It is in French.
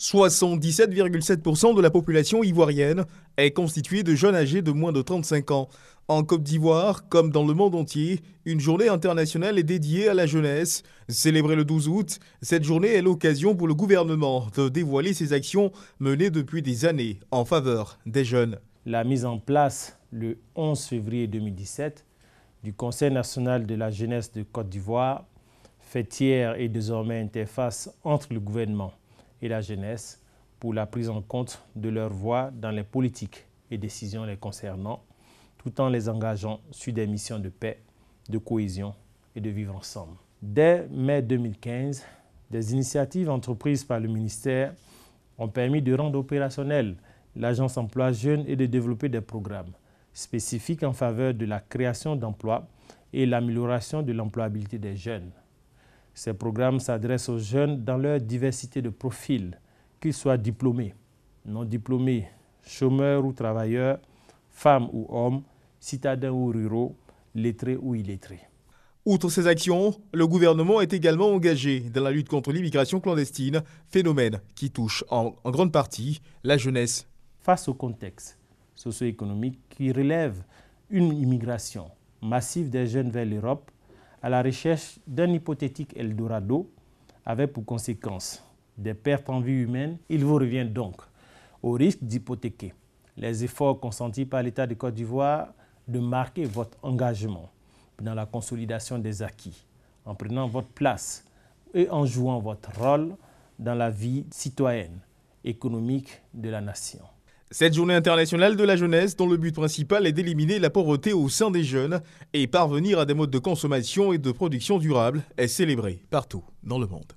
77,7% de la population ivoirienne est constituée de jeunes âgés de moins de 35 ans. En Côte d'Ivoire, comme dans le monde entier, une journée internationale est dédiée à la jeunesse. Célébrée le 12 août, cette journée est l'occasion pour le gouvernement de dévoiler ses actions menées depuis des années en faveur des jeunes. La mise en place le 11 février 2017 du Conseil national de la jeunesse de Côte d'Ivoire fait tiers et désormais interface entre le gouvernement et la jeunesse pour la prise en compte de leur voix dans les politiques et décisions les concernant, tout en les engageant sur des missions de paix, de cohésion et de vivre ensemble. Dès mai 2015, des initiatives entreprises par le ministère ont permis de rendre opérationnelle l'Agence Emploi Jeunes et de développer des programmes spécifiques en faveur de la création d'emplois et l'amélioration de l'employabilité des jeunes. Ces programmes s'adressent aux jeunes dans leur diversité de profils, qu'ils soient diplômés, non diplômés, chômeurs ou travailleurs, femmes ou hommes, citadins ou ruraux, lettrés ou illettrés. Outre ces actions, le gouvernement est également engagé dans la lutte contre l'immigration clandestine, phénomène qui touche en grande partie la jeunesse. Face au contexte socio-économique qui relève une immigration massive des jeunes vers l'Europe, à la recherche d'un hypothétique Eldorado, avec pour conséquence des pertes en vie humaine, il vous revient donc, au risque d'hypothéquer les efforts consentis par l'État de Côte d'Ivoire, de marquer votre engagement dans la consolidation des acquis, en prenant votre place et en jouant votre rôle dans la vie citoyenne, économique de la nation. Cette journée internationale de la jeunesse, dont le but principal est d'éliminer la pauvreté au sein des jeunes et parvenir à des modes de consommation et de production durables, est célébrée partout dans le monde.